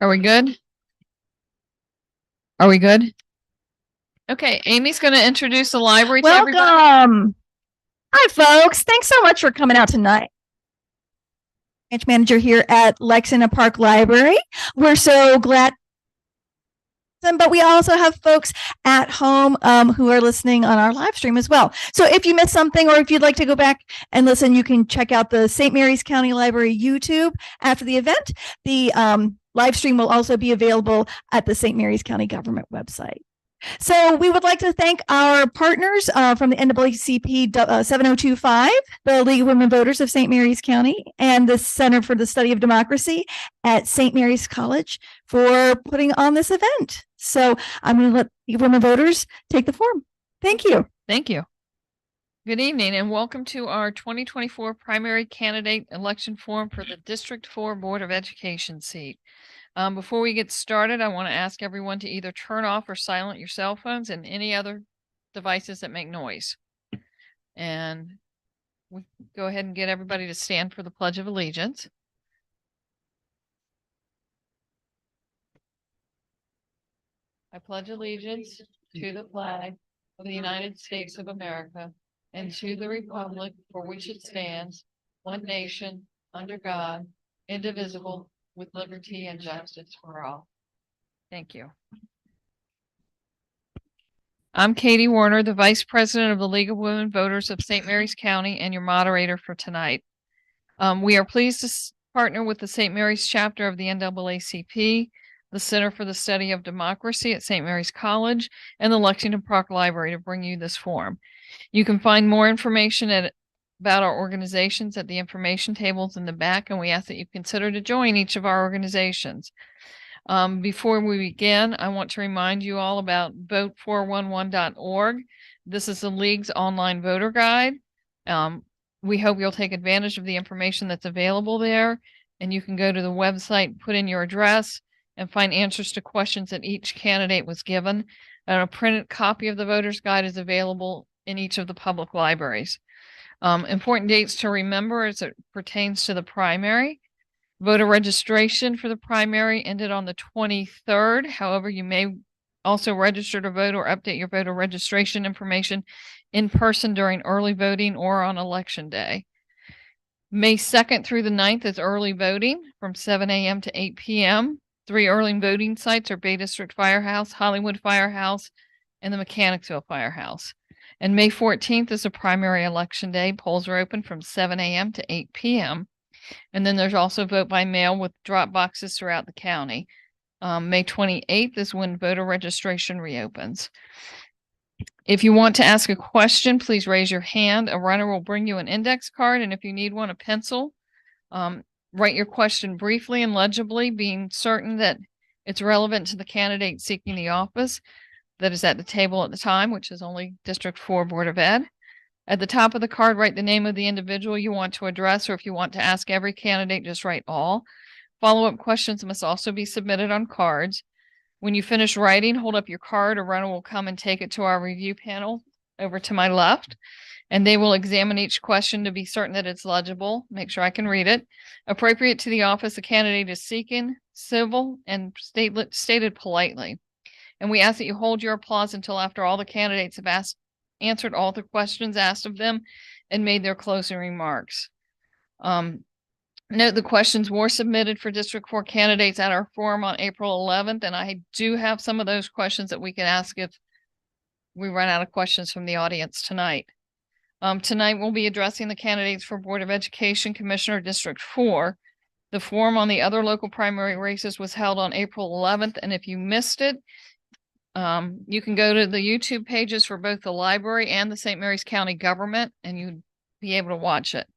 Are we good? Are we good? Okay, Amy's going to introduce the library to everybody. Welcome. Hi, folks. Thanks so much for coming out tonight. Branch manager here at Lexington Park Library. We're so glad. But we also have folks at home who are listening on our live stream as well. So if you missed something or if you'd like to go back and listen, you can check out the St. Mary's County Library YouTube after the event. The live stream will also be available at the St. Mary's County government website. So we would like to thank our partners from the NAACP 7025, the League of Women Voters of St. Mary's County, and the Center for the Study of Democracy at St. Mary's College for putting on this event. So I'm going to let League of Women Voters take the form. Thank you. Thank you. Good evening and welcome to our 2024 primary candidate election form for the District 4 Board of Education seat. Before we get started, I want to ask everyone to either turn off or silent your cell phones and any other devices that make noise. And we go ahead and get everybody to stand for the Pledge of Allegiance. I pledge allegiance to the flag of the United States of America and to the republic for which it stands, one nation, under God, indivisible, with liberty and justice for all. Thank you. I'm Katie Warner, the Vice President of the League of Women Voters of St. Mary's County and your moderator for tonight. We are pleased to partner with the St. Mary's chapter of the NAACP, the Center for the Study of Democracy at St. Mary's College, and the Lexington Park Library to bring you this form. You can find more information about our organizations at the information tables in the back, and we ask that you consider to join each of our organizations. Before we begin, I want to remind you all about vote411.org. This is the League's online voter guide. We hope you'll take advantage of the information that's available there, and you can go to the website, put in your address, and find answers to questions that each candidate was given. And a printed copy of the voter's guide is available in each of the public libraries. Important dates to remember as it pertains to the primary. Voter registration for the primary ended on the 23rd. However, you may also register to vote or update your voter registration information in person during early voting or on election day. May 2nd through the 9th is early voting from 7 a.m. to 8 p.m. 3 early voting sites are Bay District Firehouse, Hollywood Firehouse, and the Mechanicsville Firehouse. And May 14th is a primary election day. Polls are open from 7 a.m. to 8 p.m. And then there's also vote by mail with drop boxes throughout the county. May 28th is when voter registration reopens. If you want to ask a question, please raise your hand. A runner will bring you an index card, and if you need one, a pencil. Write your question briefly and legibly, being certain that it's relevant to the candidate seeking the office that is at the table at the time, which is only District 4 Board of Ed. At the top of the card, write the name of the individual you want to address, or if you want to ask every candidate, just write all. Follow-up questions must also be submitted on cards. When you finish writing, hold up your card. A runner will come and take it to our review panel over to my left, and they will examine each question to be certain that it's legible. Make sure I can read it. Appropriate to the office the candidate is seeking, civil, and stated politely. And we ask that you hold your applause until after all the candidates have answered all the questions asked of them and made their closing remarks. Note the questions were submitted for District 4 candidates at our forum on April 11th, and I do have some of those questions that we can ask if we run out of questions from the audience tonight. Tonight we'll be addressing the candidates for Board of Education Commissioner District 4. The forum on the other local primary races was held on April 11th, and if you missed it, you can go to the YouTube pages for both the library and the St. Mary's County government, and you'd be able to watch it.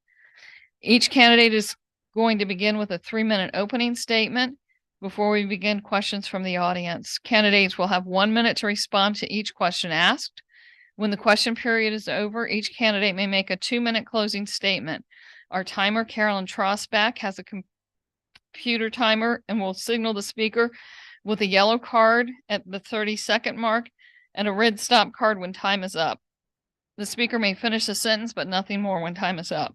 Each candidate is going to begin with a 3-minute opening statement before we begin questions from the audience. Candidates will have 1 minute to respond to each question asked. When the question period is over, each candidate may make a 2-minute closing statement. Our timer, Carolyn Trosbach, has a computer timer and will signal the speaker with a yellow card at the 30-second mark and a red stop card when time is up. The speaker may finish a sentence, but nothing more when time is up.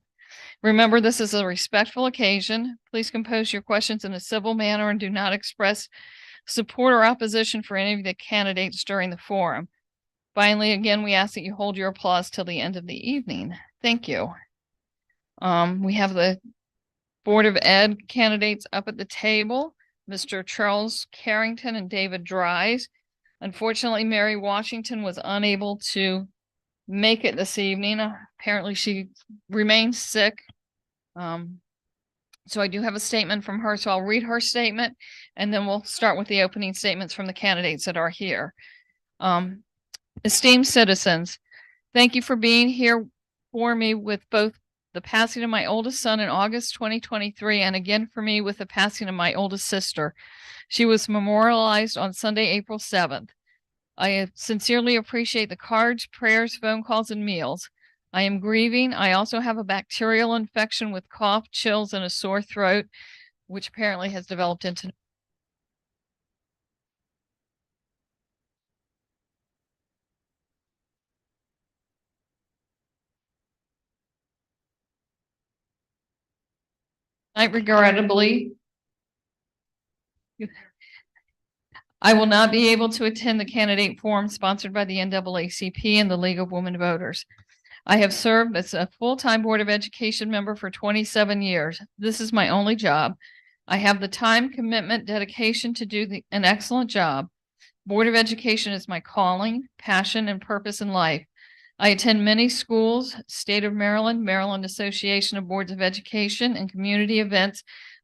Remember, this is a respectful occasion. Please compose your questions in a civil manner and do not express support or opposition for any of the candidates during the forum. Finally, again, we ask that you hold your applause till the end of the evening. Thank you. We have the Board of Ed candidates up at the table, Mr. Charles Carrington and David Dries. Unfortunately, Mary Washington was unable to make it this evening. Apparently, she remains sick. So I do have a statement from her, so I'll read her statement, and then we'll start with the opening statements from the candidates that are here. Esteemed citizens, thank you for being here for me with both the passing of my oldest son in August 2023, and again for me with the passing of my oldest sister. She was memorialized on Sunday, April 7th. I sincerely appreciate the cards, prayers, phone calls, and meals. I am grieving. I also have a bacterial infection with cough, chills, and a sore throat, which apparently has developed into regrettably, I will not be able to attend the candidate forum sponsored by the NAACP and the League of Women Voters. I have served as a full-time Board of Education member for 27 years. This is my only job. I have the time, commitment, dedication to do an excellent job. Board of Education is my calling, passion, and purpose in life. I attend many schools, State of Maryland, Maryland Association of Boards of Education, and community events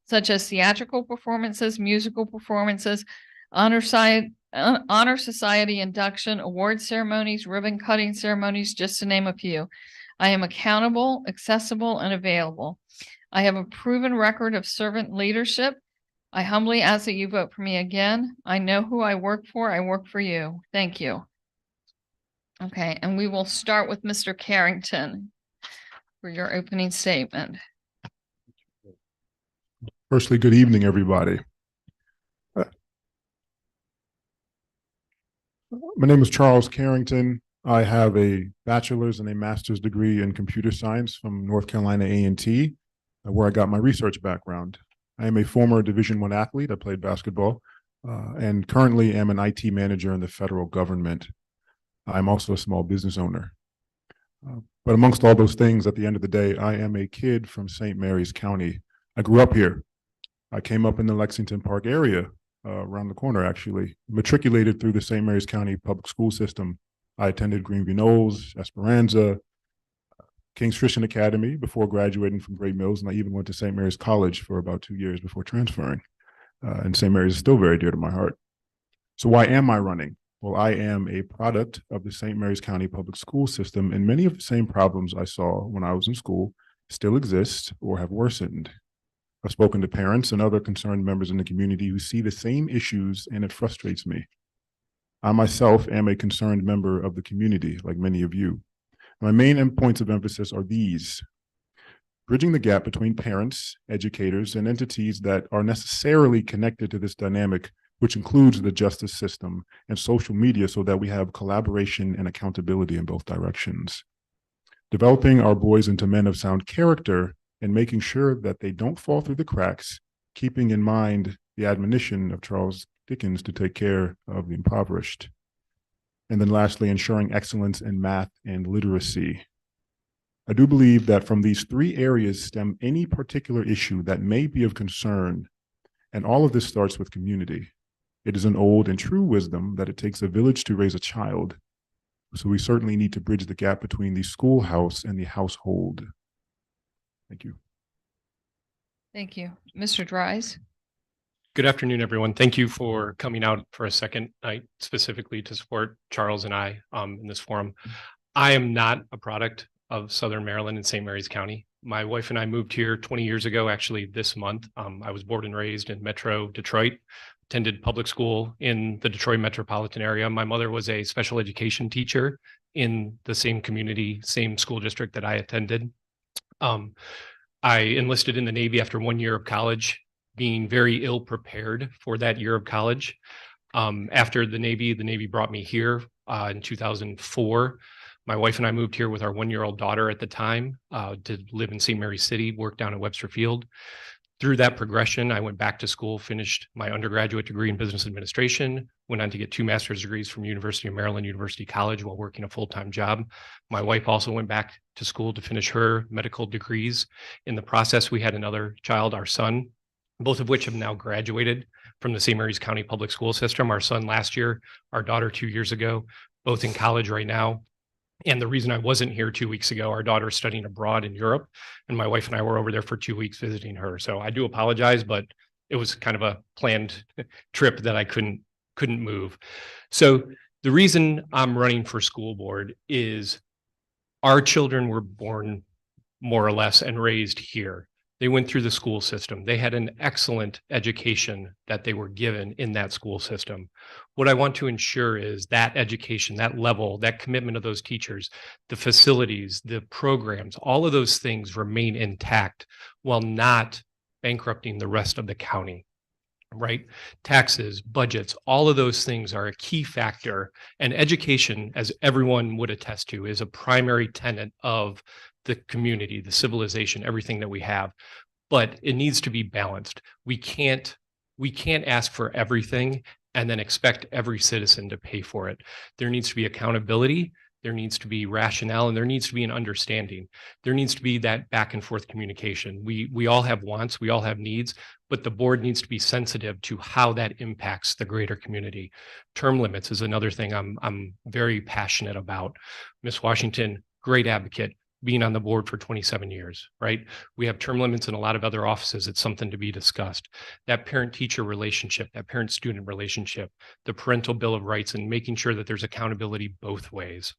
such as theatrical performances, musical performances, honor society induction, award ceremonies, ribbon cutting ceremonies, just to name a few. I am accountable, accessible, and available. I have a proven record of servant leadership. I humbly ask that you vote for me again. I know who I work for. I work for you. Thank you. Okay, and we will start with Mr. Carrington for your opening statement. Firstly, good evening, everybody. My name is Charles Carrington. I have a bachelor's and a master's degree in computer science from North Carolina A&T, where I got my research background. I am a former Division I athlete. I played basketball and currently am an IT manager in the federal government. I'm also a small business owner. But amongst all those things, at the end of the day, I am a kid from St. Mary's County. I grew up here. I came up in the Lexington Park area, around the corner, actually. Matriculated through the St. Mary's County public school system. I attended Greenview Knolls, Esperanza, King's Christian Academy before graduating from Great Mills, and I even went to St. Mary's College for about 2 years before transferring. And St. Mary's is still very dear to my heart. So why am I running? Well, I am a product of the St. Mary's County public school system, and many of the same problems I saw when I was in school still exist or have worsened. I've spoken to parents and other concerned members in the community who see the same issues, and it frustrates me. I myself am a concerned member of the community, like many of you. My main points of emphasis are these: bridging the gap between parents, educators, and entities that are necessarily connected to this dynamic, which includes the justice system and social media, so that we have collaboration and accountability in both directions. Developing our boys into men of sound character and making sure that they don't fall through the cracks, keeping in mind the admonition of Charles Dickens to take care of the impoverished. And then lastly, ensuring excellence in math and literacy. I do believe that from these three areas stem any particular issue that may be of concern, and all of this starts with community. It is an old and true wisdom that it takes a village to raise a child. So we certainly need to bridge the gap between the schoolhouse and the household. Thank you. Thank you. Mr. Dries. Good afternoon, everyone. Thank you for coming out for a second night specifically to support Charles and I in this forum. I am not a product of Southern Maryland and St. Mary's County. My wife and I moved here 20 years ago, actually this month. I was born and raised in Metro Detroit, attended public school in the Detroit metropolitan area. My mother was a special education teacher in the same community, same school district that I attended. I enlisted in the Navy after 1 year of college, being very ill prepared for that year of college. After the Navy brought me here in 2004. My wife and I moved here with our 1-year-old daughter at the time, to live in St. Mary's City, work down at Webster Field. Through that progression, I went back to school, finished my undergraduate degree in business administration, went on to get 2 master's degrees from University of Maryland University College while working a full-time job. My wife also went back to school to finish her medical degrees. In the process, we had another child, our son, both of which have now graduated from the St. Mary's County Public School System. Our son last year, our daughter 2 years ago, both in college right now. And the reason I wasn't here 2 weeks ago, our daughter's studying abroad in Europe, and my wife and I were over there for 2 weeks visiting her. So I do apologize, but it was kind of a planned trip that I couldn't move. So the reason I'm running for school board is our children were born more or less and raised here. They went through the school system. They had an excellent education that they were given in that school system. What I want to ensure is that education, that level, that commitment of those teachers, the facilities, the programs, all of those things remain intact while not bankrupting the rest of the county, right? Taxes, budgets, all of those things are a key factor. And education, as everyone would attest to, is a primary tenet of the community, the civilization, everything that we have, but it needs to be balanced. We can't ask for everything and then expect every citizen to pay for it. There needs to be accountability, there needs to be rationale, and there needs to be an understanding. There needs to be that back and forth communication. We all have wants, we all have needs, but the board needs to be sensitive to how that impacts the greater community. Term limits is another thing I'm very passionate about. Ms. Washington, great advocate, being on the board for 27 years, right? We have term limits in a lot of other offices. It's something to be discussed. That parent-teacher relationship, that parent-student relationship, the parental bill of rights, and making sure that there's accountability both ways.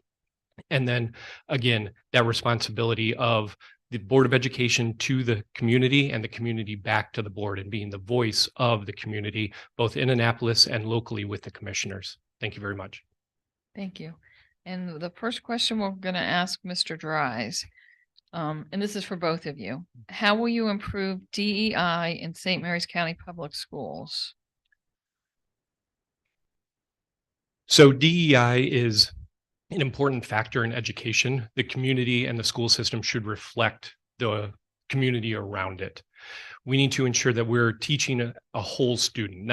And then again, that responsibility of the Board of Education to the community and the community back to the board and being the voice of the community, both in Annapolis and locally with the commissioners. Thank you very much. Thank you. And the first question we're going to ask Mr. Dries, and this is for both of you. How will you improve DEI in St. Mary's County Public Schools? So DEI is an important factor in education. The community and the school system should reflect the community around it. We need to ensure that we're teaching a whole student,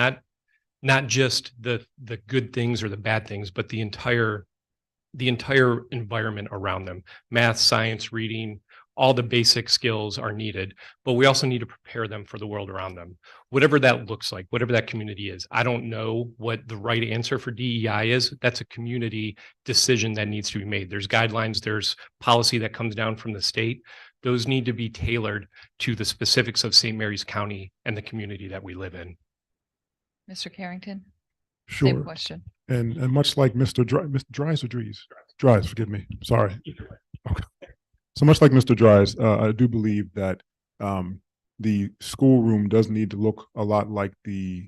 not just the good things or the bad things, but the entire environment around them. Math, science, reading, all the basic skills are needed, but we also need to prepare them for the world around them. Whatever that looks like, whatever that community is. I don't know what the right answer for DEI is. That's a community decision that needs to be made. There's guidelines, there's policy that comes down from the state. Those need to be tailored to the specifics of St. Mary's County and the community that we live in. Mr. Carrington? Sure. Same question. And much like Mr. Dries or Dries? Dries, forgive me. Sorry. Okay. So much like Mr. Dries, I do believe that the schoolroom does need to look a lot like the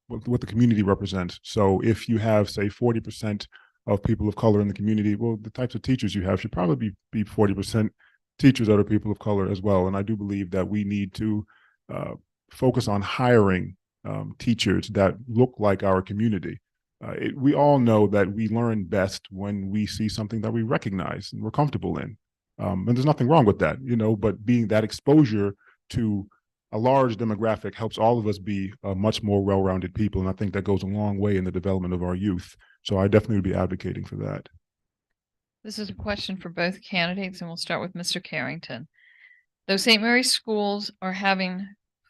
what the community represents. So if you have, say, 40% of people of color in the community, well, the types of teachers you have should probably be 40% teachers that are people of color as well. And I do believe that we need to focus on hiring teachers that look like our community. We all know that we learn best when we see something that we recognize and we're comfortable in. And there's nothing wrong with that, but being that exposure to a large demographic helps all of us be much more well-rounded people. And I think that goes a long way in the development of our youth. So I definitely would be advocating for that. This is a question for both candidates, and we'll start with Mr. Carrington. Though St. Mary's schools are having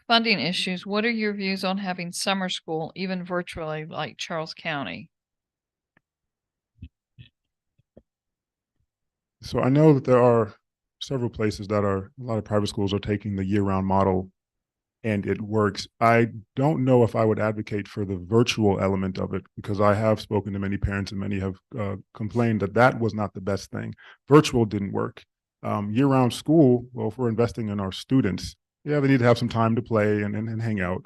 funding issues, what are your views on having summer school, even virtually, like Charles County? So I know that there are several places that a lot of private schools are taking the year-round model and it works. I don't know if I would advocate for the virtual element of it, because I have spoken to many parents and many have complained that that was not the best thing. Virtual didn't work. Year-round school, well, if we're investing in our students, yeah, they need to have some time to play and hang out.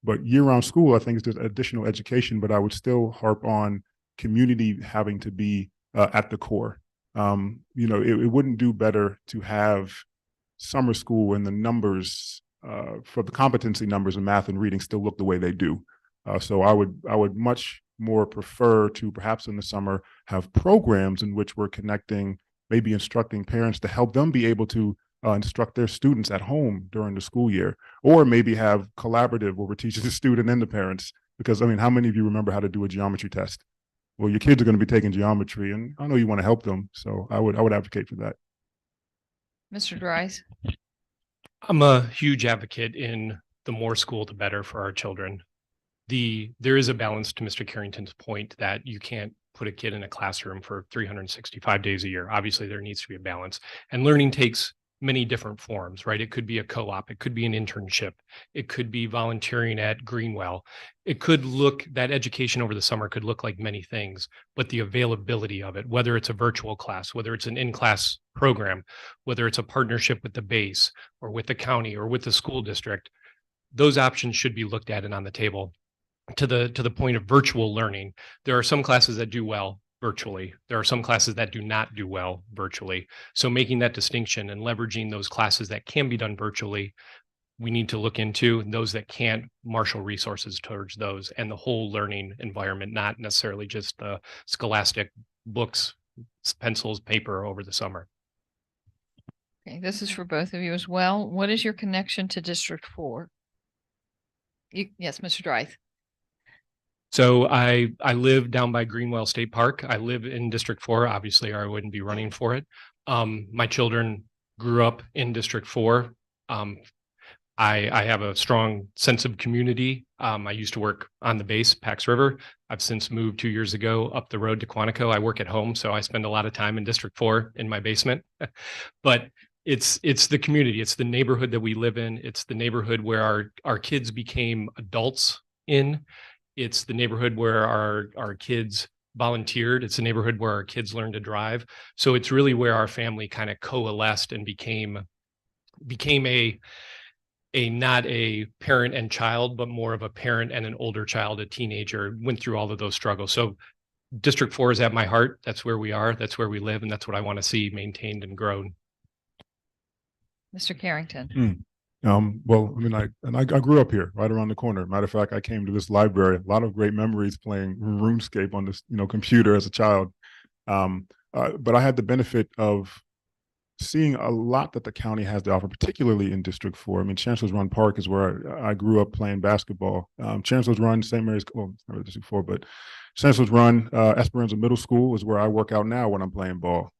But year-round school, I think, is just additional education, but I would still harp on community having to be at the core. It wouldn't do better to have summer school and the numbers for the competency numbers in math and reading still look the way they do. So I would much more prefer to perhaps in the summer have programs in which we're connecting, maybe instructing parents to help them be able to instruct their students at home during the school year, or maybe have collaborative where we're teaching the student and the parents. Because I mean, how many of you remember how to do a geometry test? Well, your kids are going to be taking geometry, and I know you want to help them, so I would advocate for that. Mr. Dries? I'm a huge advocate in the more school, the better for our children. There is a balance to Mr. Carrington's point that you can't put a kid in a classroom for 365 days a year. Obviously, there needs to be a balance, and learning takes many different forms, right? It could be a co-op, it could be an internship, it could be volunteering at Greenwell. It could look, that education over the summer could look like many things, but the availability of it, whether it's a virtual class, whether it's an in-class program, whether it's a partnership with the base or with the county or with the school district, those options should be looked at and on the table. To the point of virtual learning, there are some classes that do well virtually. There are some classes that do not do well virtually. So making that distinction and leveraging those classes that can be done virtually, we need to look into, and those that can't, marshal resources towards those and the whole learning environment, not necessarily just the scholastic books, pencils, paper over the summer. Okay, this is for both of you as well. What is your connection to District 4? Yes, Mr. Dries. So I live down by Greenwell State Park. I live in District 4, obviously, or I wouldn't be running for it. My children grew up in District 4. I have a strong sense of community. I used to work on the base, Pax River. I've since moved 2 years ago up the road to Quantico. I work at home, so I spend a lot of time in District 4 in my basement. But it's the community, it's the neighborhood that we live in. It's the neighborhood where our kids became adults in. It's the neighborhood where our kids volunteered. It's the neighborhood where our kids learned to drive. So it's really where our family kind of coalesced and became a not a parent and child, but more of a parent and an older child, a teenager, went through all of those struggles. So District 4 is at my heart. That's where we are. That's where we live. And that's what I want to see maintained and grown. Mr. Carrington. Well, I mean, I grew up here, right around the corner. Matter of fact, I came to this library. A lot of great memories playing RuneScape on this, computer as a child. But I had the benefit of seeing a lot that the county has to offer, particularly in District 4. I mean, Chancellor's Run Park is where I grew up playing basketball. Chancellor's Run, St. Mary's, well, it's not really District 4, but Chancellor's Run, Esperanza Middle School is where I work out now when I'm playing ball.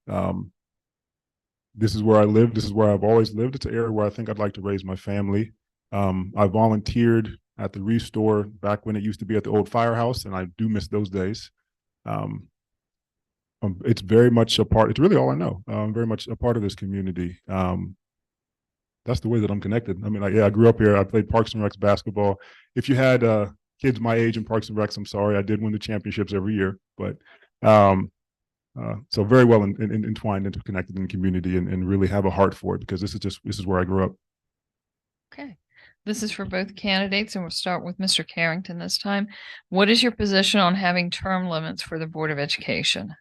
This is where I live. This is where I've always lived. It's an area where I think I'd like to raise my family. I volunteered at the Restore back when it used to be at the old firehouse, and I do miss those days. It's very much a part. It's really all I know. I'm very much a part of this community. That's the way that I'm connected. I mean, I grew up here. I played Parks and Recs basketball. If you had kids my age in Parks and Recs, I'm sorry, I did win the championships every year. But so very well entwined, interconnected in the community, and really have a heart for it, because this is where I grew up. Okay. This is for both candidates, and we'll start with Mr. Carrington this time. What is your position on having term limits for the Board of Education?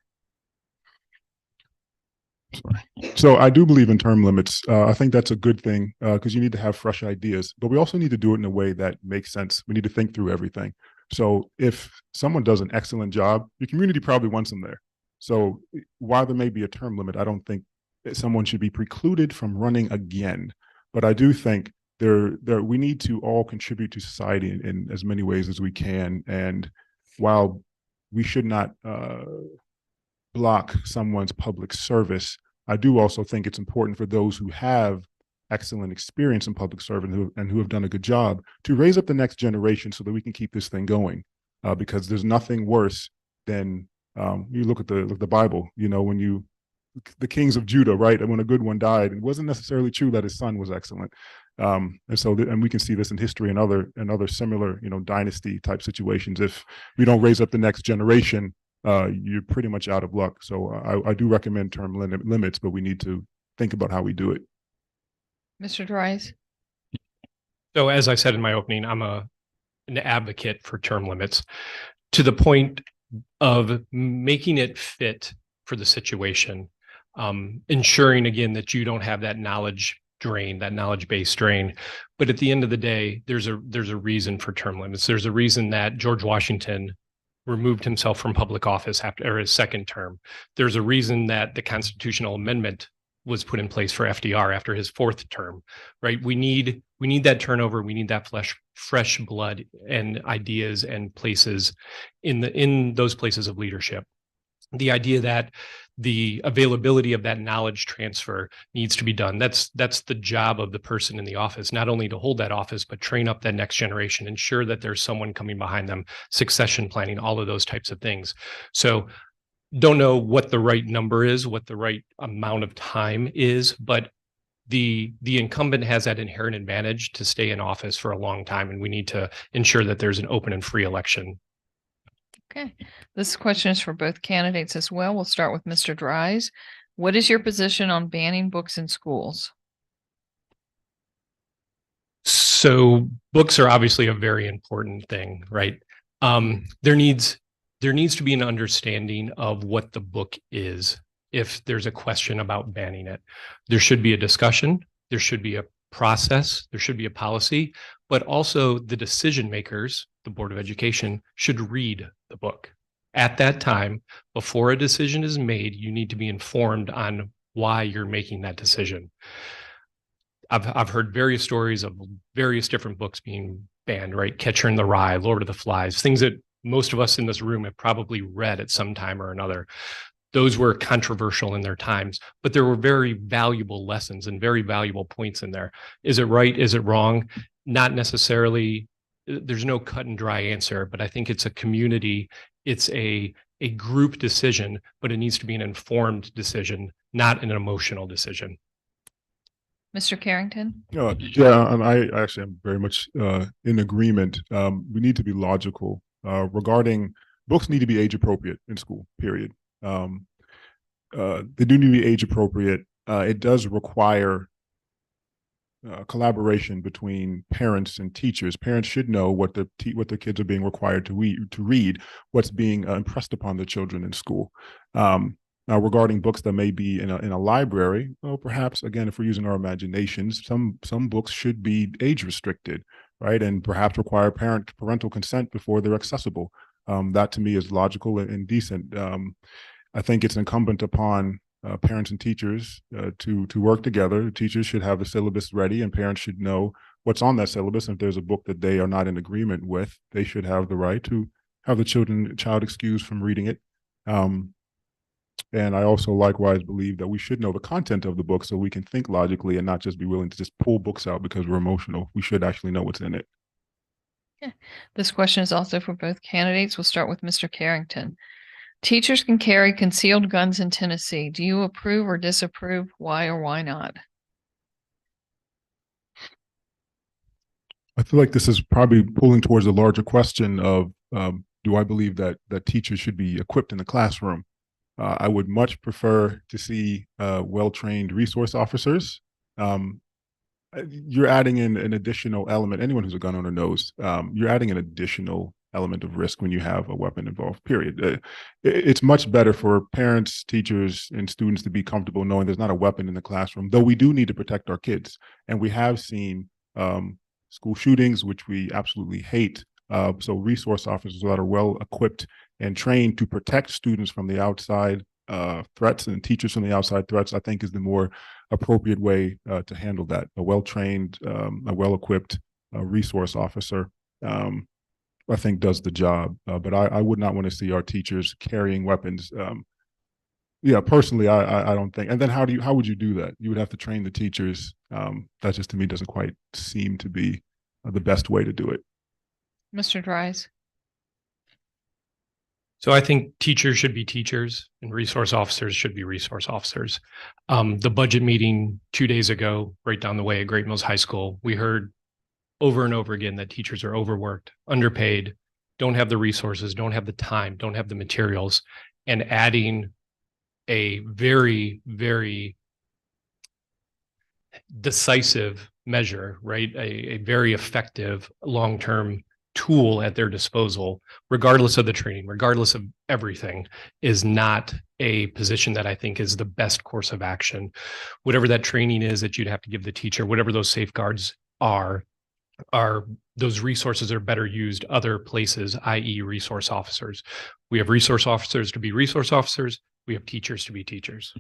So I do believe in term limits. I think that's a good thing, because you need to have fresh ideas, but we also need to do it in a way that makes sense. We need to think through everything. So if someone does an excellent job, your community probably wants them there. So while there may be a term limit, I don't think that someone should be precluded from running again. But I do think we need to all contribute to society in as many ways as we can. And while we should not block someone's public service, I do also think it's important for those who have excellent experience in public service and who have done a good job to raise up the next generation so that we can keep this thing going. Because there's nothing worse than you look at the Bible, when the kings of Judah, right? And when a good one died, it wasn't necessarily true that his son was excellent. And we can see this in history and other similar, dynasty type situations. If we don't raise up the next generation, you're pretty much out of luck. So I do recommend term limits, but we need to think about how we do it. Mr. Dries. So as I said in my opening, I'm an advocate for term limits, to the point of making it fit for the situation, ensuring again that you don't have that knowledge drain, that knowledge base drain. But at the end of the day, there's a reason for term limits. There's a reason that George Washington removed himself from public office after his second term. There's a reason that the constitutional amendment was put in place for FDR after his fourth term, right? We need that turnover. We need that fresh blood and ideas and places in those places of leadership. The idea that the availability of that knowledge transfer needs to be done. That's the job of the person in the office, not only to hold that office, but train up that next generation, ensure that there's someone coming behind them, succession planning, all of those types of things. So don't know what the right number is, what the right amount of time is, but the incumbent has that inherent advantage to stay in office for a long time, and we need to ensure that there's an open and free election. Okay, this question is for both candidates as well. We'll start with Mr. Dries. What is your position on banning books in schools? So books are obviously a very important thing, right? There needs to be an understanding of what the book is. If there's a question about banning it, there should be a discussion, there should be a process, there should be a policy, but also the decision makers, the Board of Education, should read the book. At that time, before a decision is made, you need to be informed on why you're making that decision. I've heard various stories of various different books being banned, right? Catcher in the Rye, Lord of the Flies, things that most of us in this room have probably read at some time or another. Those were controversial in their times, but there were very valuable lessons and very valuable points in there. Is it right? Is it wrong? Not necessarily. There's no cut and dry answer, but I think it's a community. It's a group decision, but it needs to be an informed decision, not an emotional decision. Mr. Carrington? Yeah, and I actually am very much in agreement. We need to be logical regarding books need to be age appropriate in school, period. They do need to be age appropriate. It does require collaboration between parents and teachers. Parents should know what their kids are being required to read, what's being impressed upon the children in school. Now, regarding books that may be in a library, well, perhaps again, if we're using our imaginations, some books should be age restricted, right, and perhaps require parental consent before they're accessible. That to me is logical and decent. I think it's incumbent upon parents and teachers to work together. Teachers should have the syllabus ready, and parents should know what's on that syllabus. If there's a book that they are not in agreement with, they should have the right to have the child excused from reading it. And I also likewise believe that we should know the content of the book so we can think logically and not just be willing to just pull books out because we're emotional. We should actually know what's in it. Yeah. This question is also for both candidates. We'll start with Mr. Carrington. Teachers can carry concealed guns in Tennessee. Do you approve or disapprove? Why or why not? I feel like this is probably pulling towards a larger question of do I believe that teachers should be equipped in the classroom? I would much prefer to see well-trained resource officers. You're adding in an additional element. Anyone who's a gun owner knows you're adding an additional element of risk when you have a weapon involved, period. It's much better for parents, teachers, and students to be comfortable knowing there's not a weapon in the classroom, though we do need to protect our kids. And we have seen school shootings, which we absolutely hate. So resource officers that are well equipped and trained to protect students from the outside threats and teachers from the outside threats, I think is the more appropriate way to handle that. A well-trained, a well-equipped resource officer, I think does the job. But I would not want to see our teachers carrying weapons. Yeah, personally, I don't think. And then how would you do that? You would have to train the teachers. That just to me doesn't quite seem to be the best way to do it. Mr. Dries? So I think teachers should be teachers and resource officers should be resource officers. The budget meeting 2 days ago, right down the way at Great Mills High School, we heard over and over again that teachers are overworked, underpaid, don't have the resources, don't have the time, don't have the materials, and adding a very, very decisive measure, right? A very effective long-term tool at their disposal, regardless of the training, regardless of everything, is not a position that I think is the best course of action. Whatever that training is that you'd have to give the teacher, whatever those safeguards are, those resources are better used other places, i.e. resource officers. We have resource officers to be resource officers. We have teachers to be teachers.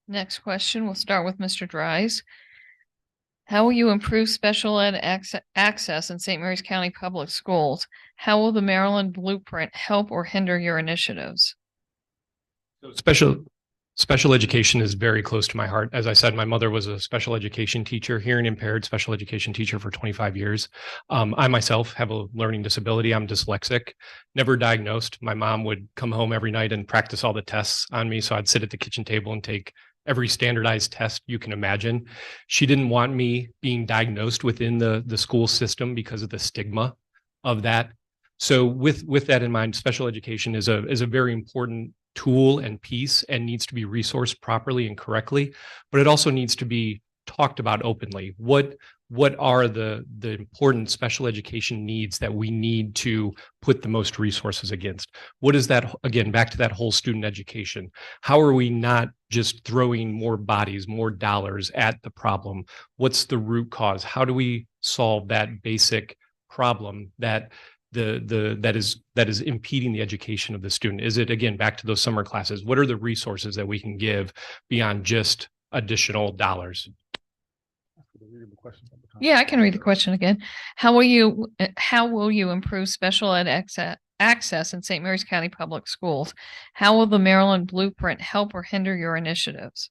Next question, we'll start with Mr. Dries. How will you improve special ed access in St. Mary's County Public Schools? How will the Maryland Blueprint help or hinder your initiatives? So special education is very close to my heart. As I said, my mother was a special education teacher, hearing impaired special education teacher for 25 years. I myself have a learning disability. I'm dyslexic, never diagnosed. My mom would come home every night and practice all the tests on me. So I'd sit at the kitchen table and take every standardized test you can imagine. She didn't want me being diagnosed within the school system because of the stigma of that. So with that in mind, special education is a very important tool and piece and needs to be resourced properly and correctly, but it also needs to be talked about openly. What are the important special education needs that we need to put the most resources against? What is that, again, back to that whole student education? How are we not just throwing more bodies, more dollars at the problem? What's the root cause? How do we solve that basic problem that that is impeding the education of the student? Is it, again, back to those summer classes? What are the resources that we can give beyond just additional dollars? Yeah, I can read the question again. How will you improve special ed access in St. Mary's County Public Schools? How will the Maryland Blueprint help or hinder your initiatives?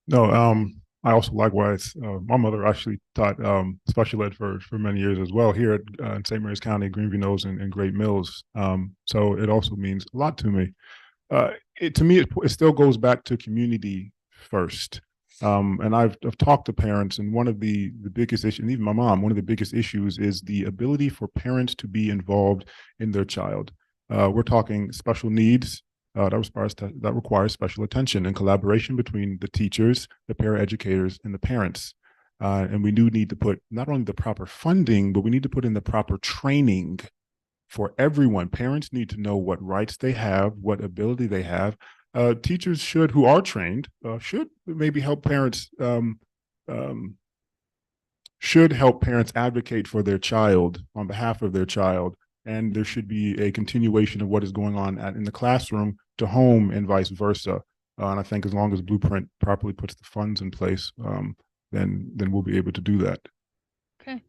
No, I also likewise, my mother actually taught special ed for many years as well here at in St. Mary's County, Greenview Knolls and Great Mills. So it also means a lot to me. To me, it still goes back to community first. And I've talked to parents, and one of the biggest issues, and even my mom, one of the biggest issues is the ability for parents to be involved in their child. We're talking special needs. That requires special attention and collaboration between the teachers, the paraeducators, and the parents. And we do need to put not only the proper funding, but we need to put in the proper training for everyone. Parents need to know what rights they have, what ability they have. Teachers who are trained, should maybe help parents, should help parents advocate for their child on behalf of their child. And there should be a continuation of what is going on in the classroom to home and vice versa. And I think as long as Blueprint properly puts the funds in place, then we'll be able to do that. Okay.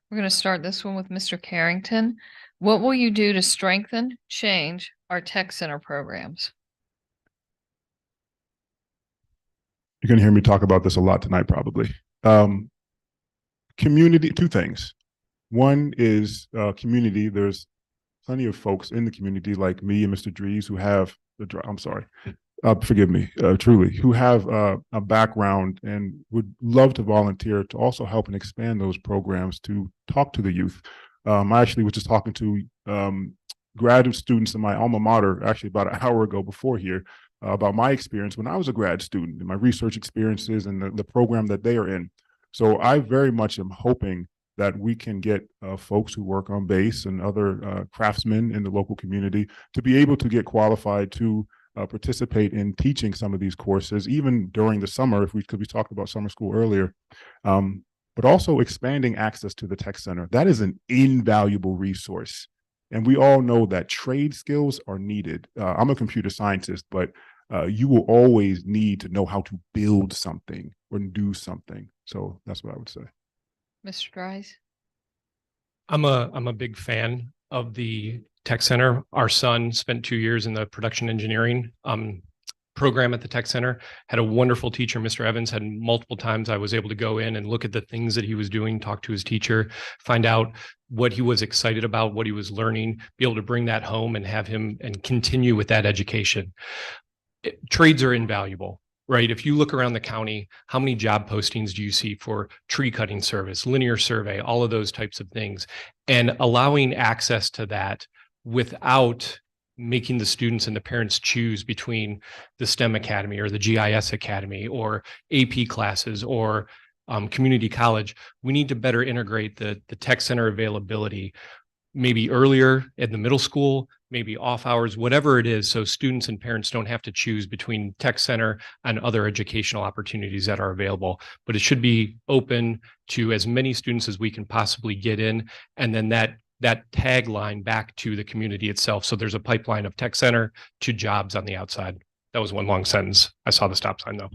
We're going to start this one with Mr. Carrington. What will you do to strengthen, change our tech center programs? You're going to hear me talk about this a lot tonight, probably. Community, two things. One is community. There's plenty of folks in the community like me and Mr. Dries who have forgive me, truly, who have a background and would love to volunteer to also help and expand those programs to talk to the youth. I actually was just talking to graduate students in my alma mater actually about an hour ago before here about my experience when I was a grad student and my research experiences and the program that they are in. So I very much am hoping that we can get folks who work on base and other craftsmen in the local community to be able to get qualified to participate in teaching some of these courses, even during the summer, because we talked about summer school earlier, but also expanding access to the tech center. That is an invaluable resource. And we all know that trade skills are needed. I'm a computer scientist, but you will always need to know how to build something or do something. So that's what I would say. Mr. Dries? I'm a big fan of the Tech Center. Our son spent 2 years in the production engineering program at the Tech Center, had a wonderful teacher, Mr. Evans. Had multiple times I was able to go in and look at the things that he was doing, talk to his teacher, find out what he was excited about, what he was learning, be able to bring that home and have him and continue with that education. Trades are invaluable. Right. If you look around the county, how many job postings do you see for tree cutting service, linear survey, all of those types of things, and allowing access to that without making the students and the parents choose between the STEM Academy or the GIS Academy or AP classes or community college. We need to better integrate the tech center availability maybe earlier in the middle school, maybe off hours, whatever it is, so students and parents don't have to choose between tech center and other educational opportunities that are available. But it should be open to as many students as we can possibly get in, and then that tagline back to the community itself. So there's a pipeline of tech center to jobs on the outside. That was one long sentence. I saw the stop sign though.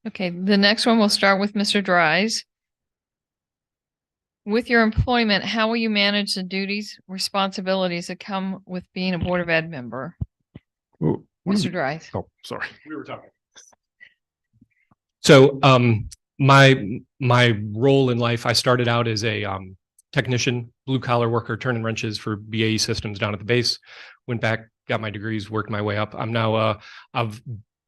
Okay, the next one will start with Mr. Dries. With your employment, how will you manage the duties, responsibilities that come with being a Board of Ed member? Well, Mr. Dries. Oh, sorry. We were talking. So my role in life, I started out as a technician, blue collar worker, turning wrenches for BAE Systems down at the base. Went back, got my degrees, worked my way up. I'm now I've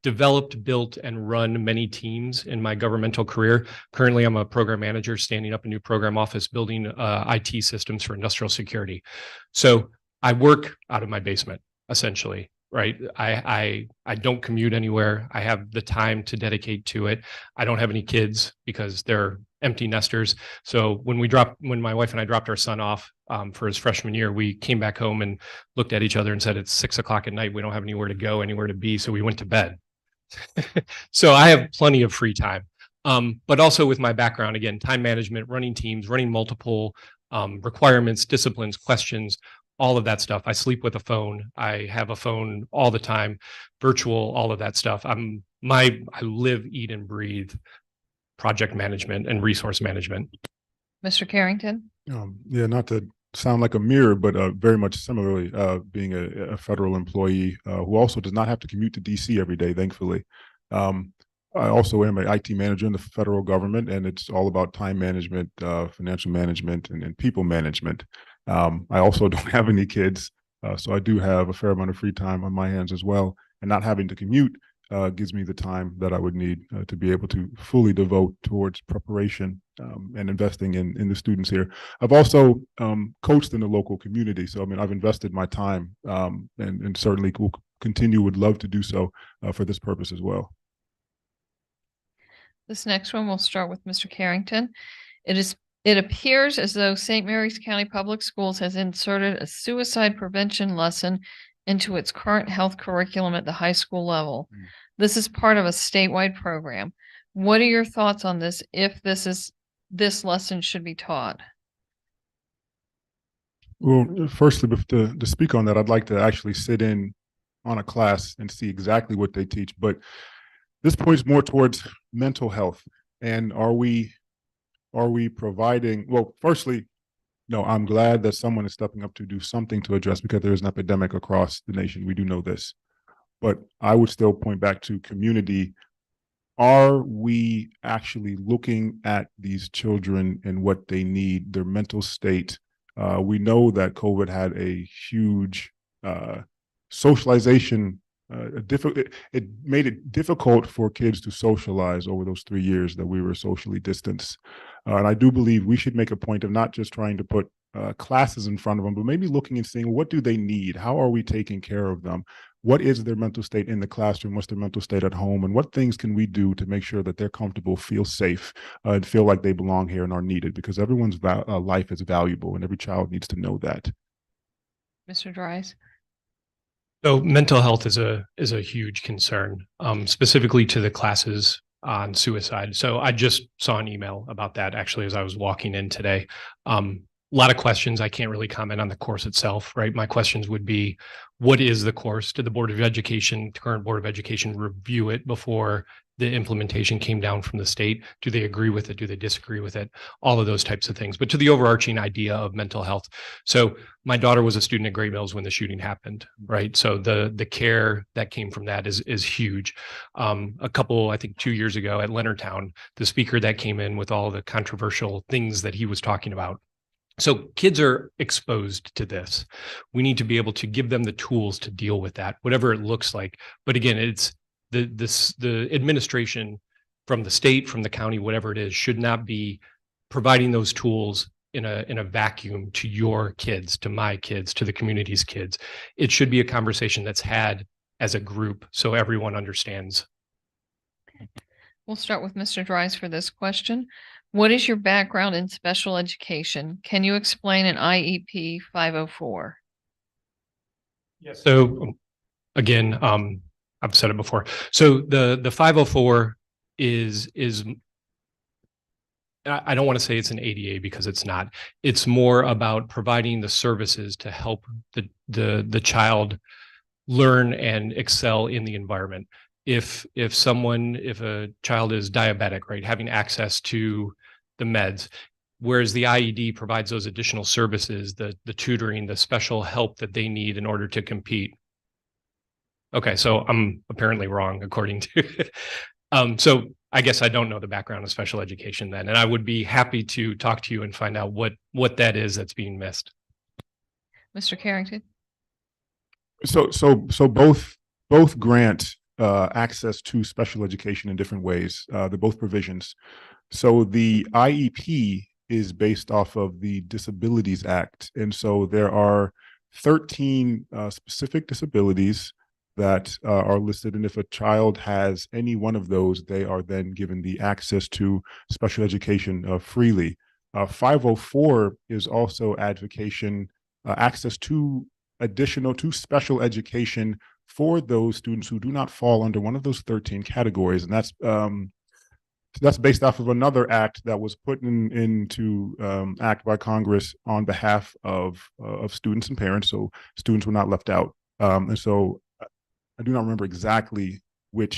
developed, built, and run many teams in my governmental career. Currently, I'm a program manager, standing up a new program office, building IT systems for industrial security. So I work out of my basement, essentially, right? I don't commute anywhere. I have the time to dedicate to it. I don't have any kids because they're empty nesters. So when my wife and I dropped our son off for his freshman year, we came back home and looked at each other and said, it's 6 o'clock at night. We don't have anywhere to go, anywhere to be. So we went to bed. So I have plenty of free time. But also with my background, again, time management, running teams, running multiple requirements, disciplines, questions, all of that stuff. I sleep with a phone. I have a phone all the time, virtual, all of that stuff. I live, eat, and breathe project management and resource management. Mr. Carrington? Yeah, not to sound like a mirror, but very much similarly, being a federal employee who also does not have to commute to DC every day, thankfully. I also am an IT manager in the federal government, and it's all about time management, financial management, and people management. I also don't have any kids, so I do have a fair amount of free time on my hands as well. And not having to commute gives me the time that I would need to be able to fully devote towards preparation and investing in the students here. I've also coached in the local community. So, I mean, I've invested my time and certainly will would love to do so for this purpose as well. This next one will start with Mr. Carrington. It appears as though St. Mary's County Public Schools has inserted a suicide prevention lesson into its current health curriculum at the high school level. This is part of a statewide program. What are your thoughts on this, if this lesson should be taught? Well, firstly, to speak on that, I'd like to actually sit in on a class and see exactly what they teach. But this points more towards mental health. And are we providing, well, firstly, no, I'm glad that someone is stepping up to do something to address, because there is an epidemic across the nation. We do know this. But I would still point back to community. Are we actually looking at these children and what they need, their mental state? We know that COVID had a huge socialization. It made it difficult for kids to socialize over those 3 years that we were socially distanced. And I do believe we should make a point of not just trying to put classes in front of them, but maybe looking and seeing, what do they need? How are we taking care of them? What is their mental state in the classroom? What's their mental state at home? And what things can we do to make sure that they're comfortable, feel safe, and feel like they belong here and are needed? Because everyone's life is valuable, and every child needs to know that. Mr. Dries? So mental health is a huge concern, specifically to the classes on suicide. So I just saw an email about that actually as I was walking in today. A lot of questions. I can't really comment on the course itself, right? My questions would be, what is the course? Did the Board of Education, current Board of Education, review it before the implementation came down from the state? Do they agree with it? Do they disagree with it? All of those types of things. But to the overarching idea of mental health. So my daughter was a student at Great Mills when the shooting happened, right? So the care that came from that is huge. A couple, I think 2 years ago at Leonardtown, the speaker that came in with all the controversial things that he was talking about. So kids are exposed to this. We need to be able to give them the tools to deal with that, whatever it looks like. But again, it's the administration from the state, from the county, whatever it is, should not be providing those tools in a vacuum to your kids, to my kids, to the community's kids. It should be a conversation that's had as a group, so everyone understands. We'll start with Mr. Dries for this question. What is your background in special education? Can you explain an IEP 504? So again, I've said it before. So the 504 is I don't want to say it's an ADA because it's not. It's more about providing the services to help the child learn and excel in the environment. If a child is diabetic, right, having access to the meds, whereas the IED provides those additional services, the tutoring, the special help that they need in order to compete. Okay, so I'm apparently wrong according to so I guess I don't know the background of special education then, and I would be happy to talk to you and find out what that is that's being missed. Mr. Carrington? So both grant access to special education in different ways. They're both provisions. So the IEP is based off of the Disabilities Act, and so there are 13 specific disabilities that are listed, and if a child has any one of those, they are then given the access to special education freely. 504 is also access to special education for those students who do not fall under one of those 13 categories, and that's based off of another act that was put into act by Congress on behalf of students and parents, so students were not left out. And so I do not remember exactly what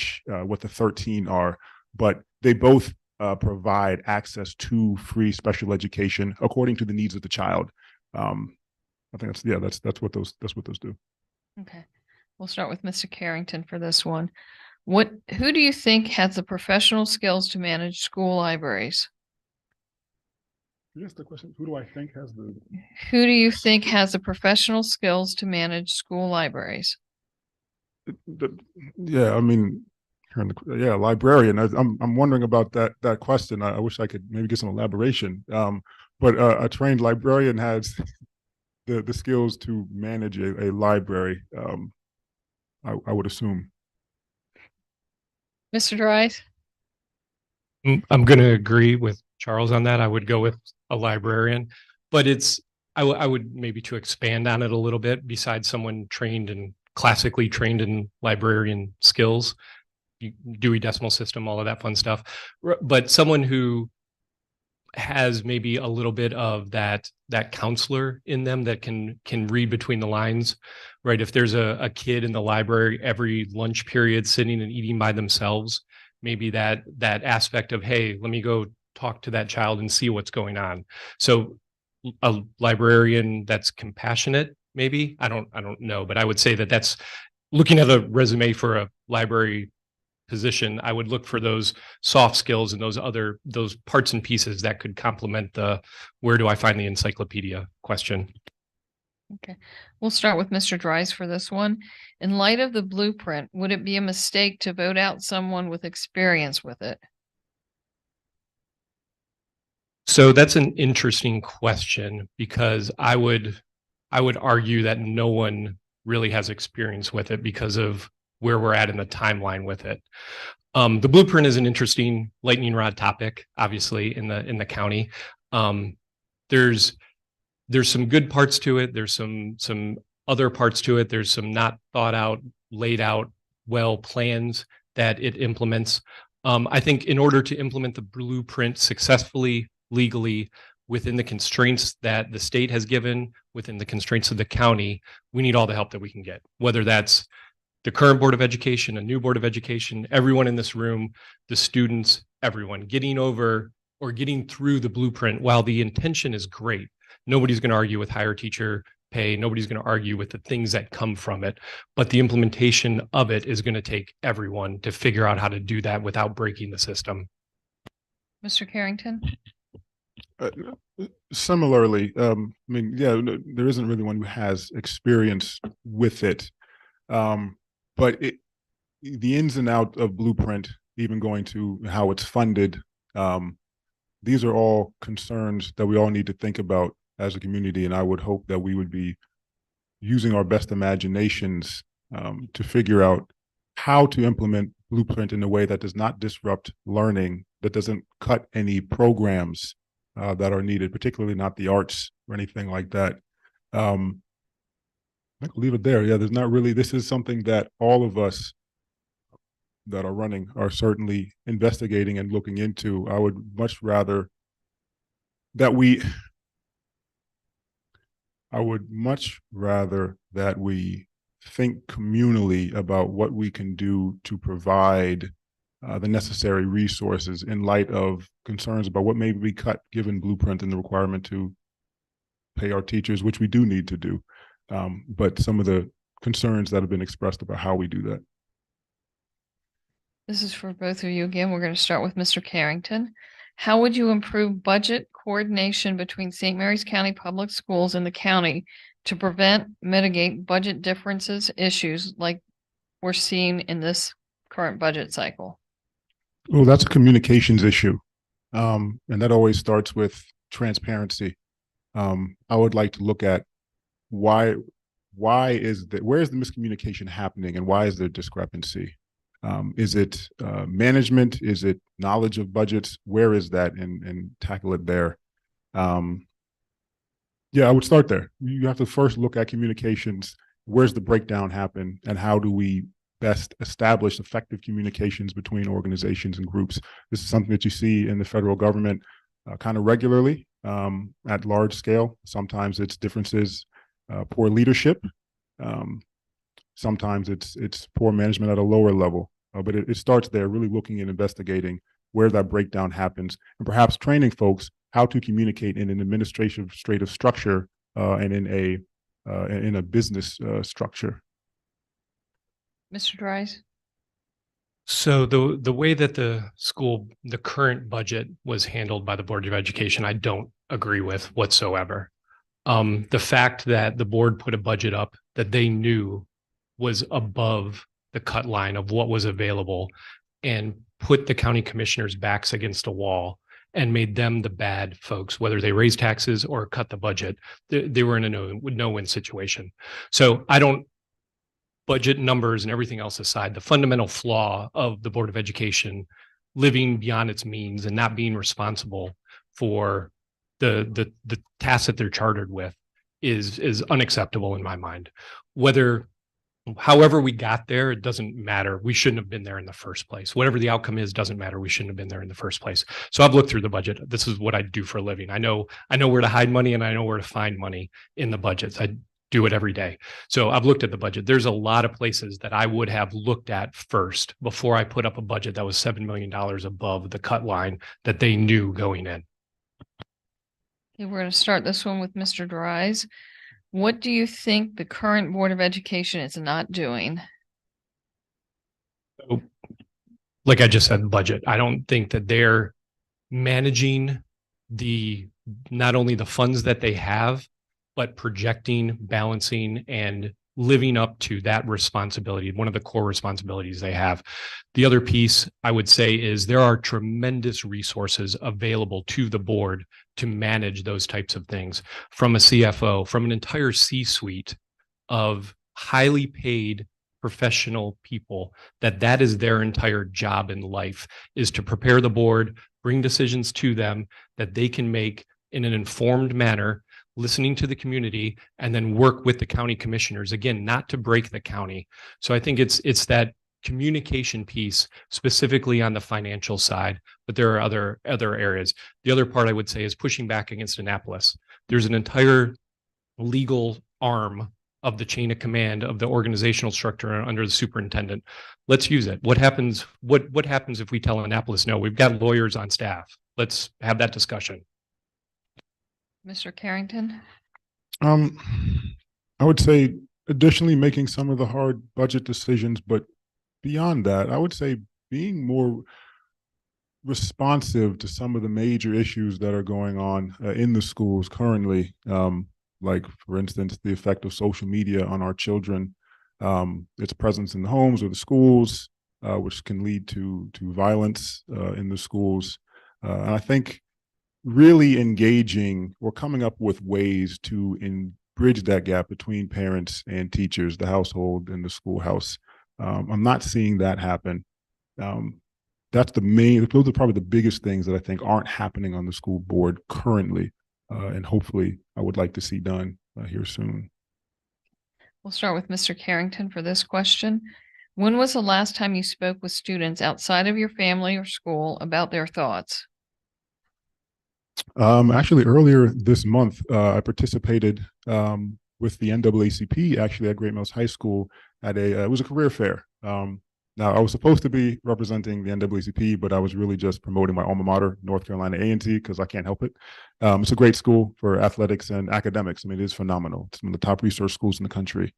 the 13 are, but they both provide access to free special education according to the needs of the child. I think that's what those do. Okay. We'll start with Mr. Carrington for this one. Who do you think has the professional skills to manage school libraries? Yes, the question, who do I think has the? Who do you think has the professional skills to manage school libraries? Yeah, I mean, librarian. I'm wondering about that question. I wish I could maybe get some elaboration. But a trained librarian has the skills to manage a library. I would assume. Mr. Dries? I'm going to agree with Charles on that. I would go with a librarian, but I would maybe to expand on it a little bit. Besides someone classically trained in librarian skills, Dewey Decimal System, all of that fun stuff, but someone who has maybe a little bit of that counselor in them that can read between the lines, right? If there's a kid in the library every lunch period sitting and eating by themselves, maybe that aspect of, hey, let me go talk to that child and see what's going on. So a librarian that's compassionate, maybe, I don't know, but I would say that's looking at a resume for a library position. I would look for those soft skills and those parts and pieces that could complement the where do I find the encyclopedia question. Okay. We'll start with Mr. Dries for this one. In light of the blueprint, would it be a mistake to vote out someone with experience with it? So that's an interesting question because I would argue that no one really has experience with it because of where we're at in the timeline with it. The blueprint is an interesting lightning rod topic, obviously, in the county. There's some good parts to it. There's some other parts to it. There's some not thought out, laid out well plans that it implements. I think in order to implement the blueprint successfully, legally, within the constraints that the state has given, within the constraints of the county, we need all the help that we can get, whether that's the current Board of Education, a new Board of Education, everyone in this room, the students, everyone getting over or getting through the blueprint. While the intention is great, nobody's going to argue with higher teacher pay. Nobody's going to argue with the things that come from it, but the implementation of it is going to take everyone to figure out how to do that without breaking the system. Mr. Carrington? Similarly, I mean, yeah, there isn't really one who has experience with it. But the ins and outs of Blueprint, even going to how it's funded, these are all concerns that we all need to think about as a community. And I would hope that we would be using our best imaginations to figure out how to implement Blueprint in a way that does not disrupt learning, that doesn't cut any programs that are needed, particularly not the arts or anything like that. I can leave it there. Yeah, there's not really, this is something that all of us that are running are certainly investigating and looking into. I would much rather that we think communally about what we can do to provide the necessary resources in light of concerns about what may be cut given Blueprint and the requirement to pay our teachers, which we do need to do. But some of the concerns that have been expressed about how we do that. This is for both of you. Again, we're going to start with Mr. Carrington. How would you improve budget coordination between St. Mary's County Public Schools and the county to prevent, mitigate budget differences issues like we're seeing in this current budget cycle? Well, that's a communications issue. And that always starts with transparency. I would like to look at where is the miscommunication happening and why is there discrepancy? Is it management? Is it knowledge of budgets? Where is that, and tackle it there? Yeah, I would start there. You have to first look at communications. Where's the breakdown happen, and how do we best establish effective communications between organizations and groups? This is something that you see in the federal government kind of regularly at large scale. Sometimes it's differences, poor leadership. Sometimes it's poor management at a lower level. But it starts there, really looking and investigating where that breakdown happens, and perhaps training folks how to communicate in an administrative structure and in a business structure. Mr. Dries? So the way that the current budget was handled by the Board of Education, I don't agree with whatsoever. The fact that the board put a budget up that they knew was above the cut line of what was available and put the county commissioners' backs against a wall and made them the bad folks, whether they raised taxes or cut the budget. They were in a no-win situation. So I don't, budget numbers and everything else aside, the fundamental flaw of the Board of Education living beyond its means and not being responsible for the tasks that they're chartered with is unacceptable in my mind. However we got there, it doesn't matter. We shouldn't have been there in the first place. Whatever the outcome is, doesn't matter. We shouldn't have been there in the first place. So I've looked through the budget. This is what I do for a living. I know where to hide money and I know where to find money in the budgets. I do it every day. So I've looked at the budget. There's a lot of places that I would have looked at first before I put up a budget that was $7 million above the cut line that they knew going in. Okay, we're going to start this one with Mr. Dries. What do you think the current Board of Education is not doing? Like I just said, budget. I don't think that they're managing not only the funds that they have, but projecting, balancing, and living up to that responsibility, one of the core responsibilities they have. The other piece I would say is there are tremendous resources available to the board to manage those types of things, from a CFO, from an entire C-suite of highly paid professional people, that is their entire job in life, is to prepare the board, bring decisions to them that they can make in an informed manner, listening to the community, and then work with the county commissioners, again, not to break the county. So I think it's that communication piece, specifically on the financial side, but there are other areas. The other part I would say is pushing back against Annapolis. There's an entire legal arm of the chain of command of the organizational structure under the superintendent. Let's use it. What happens if we tell Annapolis no? We've got lawyers on staff. Let's have that discussion. Mr. Carrington? I would say additionally making some of the hard budget decisions, but beyond that, I would say being more responsive to some of the major issues that are going on in the schools currently. Like, for instance, the effect of social media on our children, its presence in the homes or the schools, which can lead to violence in the schools. And I think really engaging or coming up with ways to bridge that gap between parents and teachers, the household and the schoolhouse. I'm not seeing that happen. that's those are probably the biggest things that I think aren't happening on the school board currently. And hopefully I would like to see done here soon. We'll start with Mr. Carrington for this question. When was the last time you spoke with students outside of your family or school about their thoughts? Actually, earlier this month, I participated with the NAACP actually at Great Mills High School at it was a career fair. Now, I was supposed to be representing the NAACP, but I was really just promoting my alma mater, North Carolina A&T, because I can't help it. It's a great school for athletics and academics. I mean, it is phenomenal. It's one of the top research schools in the country.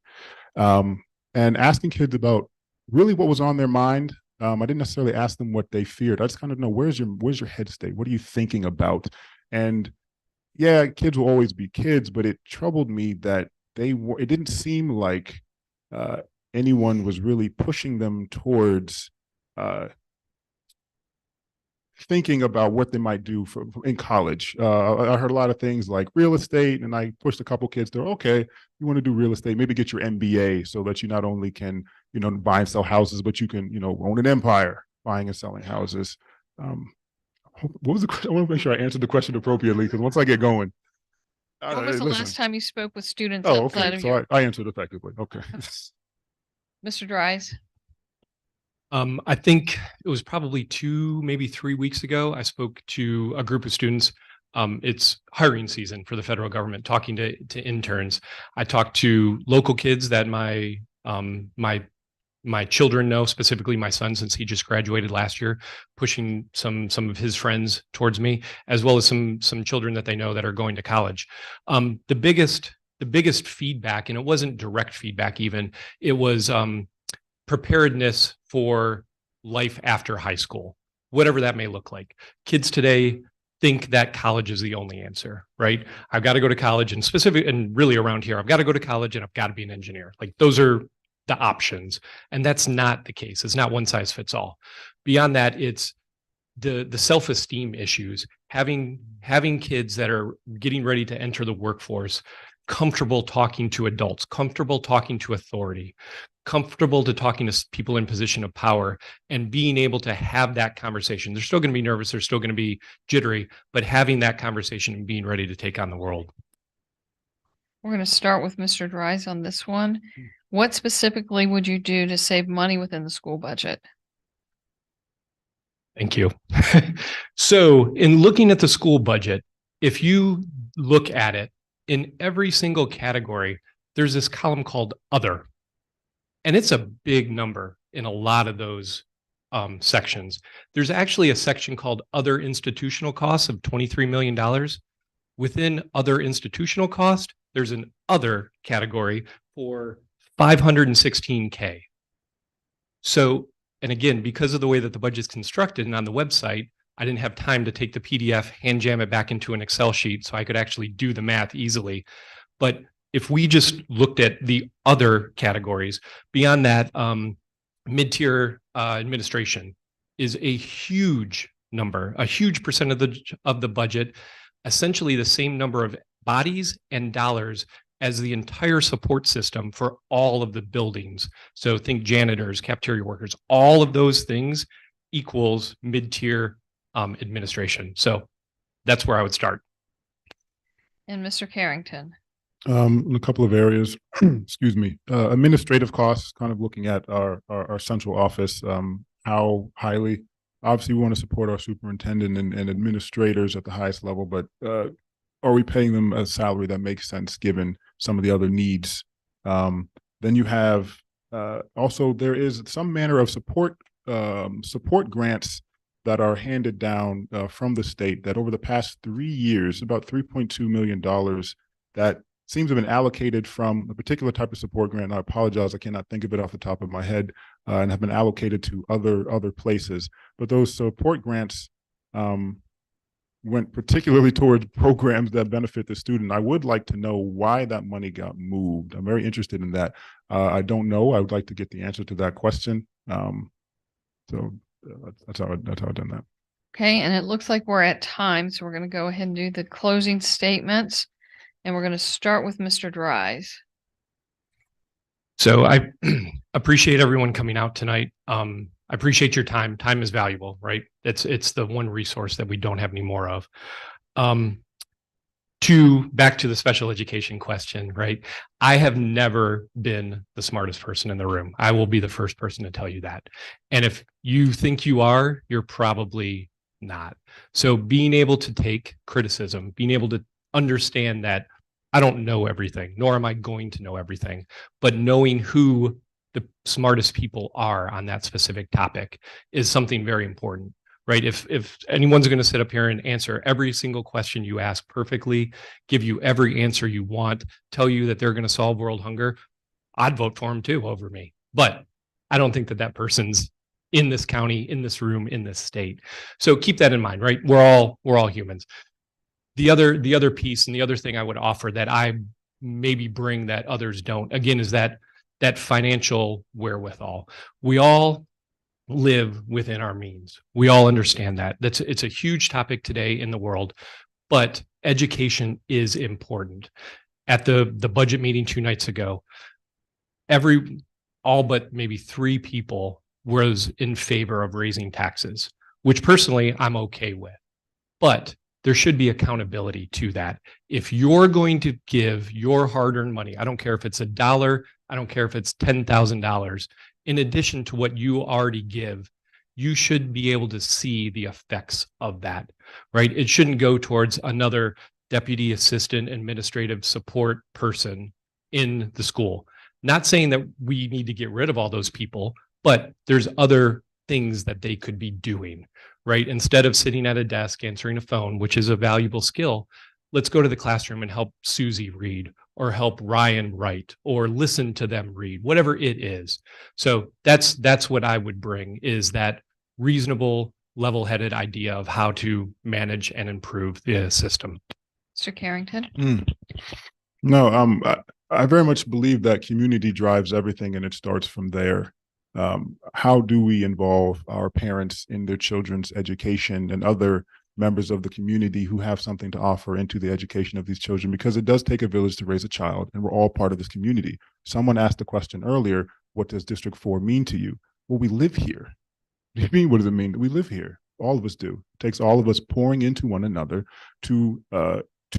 And asking kids about really what was on their mind. I didn't necessarily ask them what they feared. I just kind of know where's your head state? What are you thinking about? And yeah, kids will always be kids, but it troubled me that it didn't seem like anyone was really pushing them towards thinking about what they might do in college. I heard a lot of things like real estate, and I pushed a couple kids to, okay, you want to do real estate, maybe get your MBA so that you not only can, buy and sell houses, but you can, own an empire buying and selling houses. What was the question? I want to make sure I answered the question appropriately, because once I get going. When was the last time you spoke with students Oh, outside okay. of So your? I answered effectively. Okay. Mr. Dries? I think it was probably 2, maybe 3 weeks ago. I spoke to a group of students. It's hiring season for the federal government, talking to interns. I talked to local kids that my children know, specifically my son, since he just graduated last year, pushing some of his friends towards me, as well as some children that they know that are going to college. The biggest feedback, and it wasn't direct feedback even, it was preparedness for life after high school, whatever that may look like. Kids today think that college is the only answer, right? I've got to go to college, and really around here, I've got to go to college and I've got to be an engineer. Like, those are the options. And that's not the case. It's not one size fits all. Beyond that, it's the self-esteem issues, having kids that are getting ready to enter the workforce, comfortable talking to adults, comfortable talking to authority, comfortable to talking to people in position of power, and being able to have that conversation. They're still going to be nervous. They're still going to be jittery, but having that conversation and being ready to take on the world. We're going to start with Mr. Dries on this one. What specifically would you do to save money within the school budget? Thank you. So in looking at the school budget, if you look at it, in every single category, there's this column called Other. And it's a big number in a lot of those sections. There's actually a section called Other Institutional Costs of $23 million. Within Other Institutional Cost, there's an Other category for $516K. So, and again, because of the way that the budget's constructed and on the website, I didn't have time to take the PDF, hand jam it back into an Excel sheet so I could actually do the math easily. But if we just looked at the other categories, beyond that, mid-tier administration is a huge number, a huge percent of the budget, essentially the same number of bodies and dollars as the entire support system for all of the buildings. So think janitors, cafeteria workers, all of those things equals mid-tier administration. So that's where I would start. And Mr. Carrington? In a couple of areas, excuse me, administrative costs, kind of looking at our central office, how highly, obviously we want to support our superintendent and administrators at the highest level, but are we paying them a salary that makes sense given some of the other needs? Then you have also, there is some manner of support grants that are handed down from the state that over the past 3 years, about $3.2 million that seems to have been allocated from a particular type of support grant. And I apologize, I cannot think of it off the top of my head, and have been allocated to other places. But those support grants went particularly towards programs that benefit the student. I would like to know why that money got moved. I'm very interested in that. I don't know. I would like to get the answer to that question. So that's how I've done that. Okay, and it looks like we're at time, so we're going to go ahead and do the closing statements. And we're going to start with Mr. Dries. So I appreciate everyone coming out tonight. I appreciate your time. Time is valuable, right? It's the one resource that we don't have any more of. Back to the special education question, right? I have never been the smartest person in the room. I will be the first person to tell you that. And if you think you are, you're probably not. So being able to take criticism, being able to understand that I don't know everything, nor am I going to know everything, but knowing who the smartest people are on that specific topic is something very important. Right? If anyone's going to sit up here and answer every single question you ask perfectly, give you every answer you want, tell you that they're going to solve world hunger, I'd vote for them too over me. But I don't think that that person's in this county, in this room, in this state. So keep that in mind, right? We're all humans. The other piece and the other thing I would offer that I maybe bring that others don't, again, is that financial wherewithal. We all live within our means. We all understand that. It's a huge topic today in the world, but education is important. At the budget meeting 2 nights ago, all but maybe 3 people was in favor of raising taxes, which personally I'm okay with. But there should be accountability to that. If you're going to give your hard-earned money, I don't care if it's $1, I don't care if it's $10,000, in addition to what you already give, you should be able to see the effects of that, right? It shouldn't go towards another deputy assistant administrative support person in the school. Not saying that we need to get rid of all those people, but there's other things that they could be doing, right? Instead of sitting at a desk answering a phone, which is a valuable skill, let's go to the classroom and help Susie read, or help Ryan write, or listen to them read, whatever it is. So that's what I would bring, is that reasonable, level-headed idea of how to manage and improve the system. Mr. Carrington? No, I very much believe that community drives everything, and it starts from there. How do we involve our parents in their children's education and other members of the community who have something to offer into the education of these children? Because it does take a village to raise a child, and we're all part of this community. Someone asked the question earlier, what does District 4 mean to you? Well, we live here. What do you mean, what does it mean? We live here. All of us do. It takes all of us pouring into one another to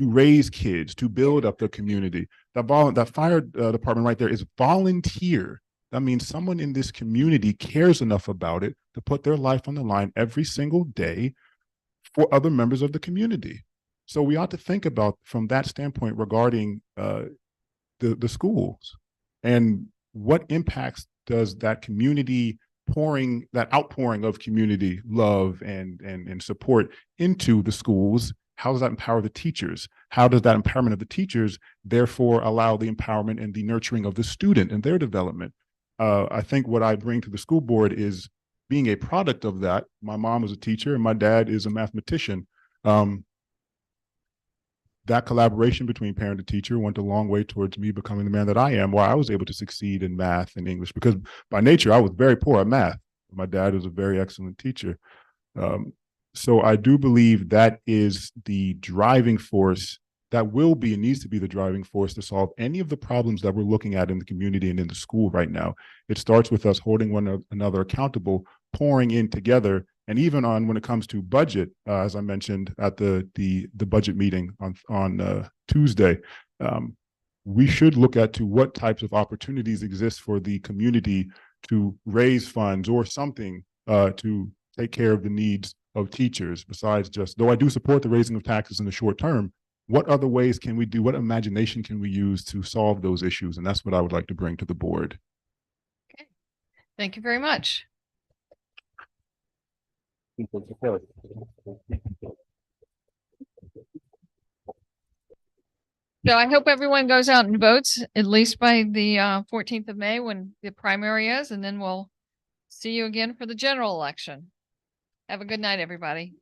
raise kids, to build up the community. That fire department right there is volunteer. That means someone in this community cares enough about it to put their life on the line every single day for other members of the community. So we ought to think about from that standpoint regarding the schools, and what impacts does that community that outpouring of community love and support into the schools, how does that empower the teachers? How does that empowerment of the teachers therefore allow the empowerment and the nurturing of the student and their development? I think what I bring to the school board is being a product of that. My mom was a teacher and my dad is a mathematician. That collaboration between parent and teacher went a long way towards me becoming the man that I am, where I was able to succeed in math and English, because by nature, I was very poor at math. My dad was a very excellent teacher. So I do believe that is the driving force that will be and needs to be the driving force to solve any of the problems that we're looking at in the community and in the school right now. It starts with us holding one another accountable, pouring in together, and even when it comes to budget, as I mentioned at the budget meeting on Tuesday, we should look at what types of opportunities exist for the community to raise funds or something to take care of the needs of teachers, besides just, though I do support the raising of taxes in the short term, what other ways can we do? What imagination can we use to solve those issues? And that's what I would like to bring to the board. Okay. Thank you very much. So I hope everyone goes out and votes at least by the 14th of May when the primary is, and then we'll see you again for the general election. Have a good night, everybody.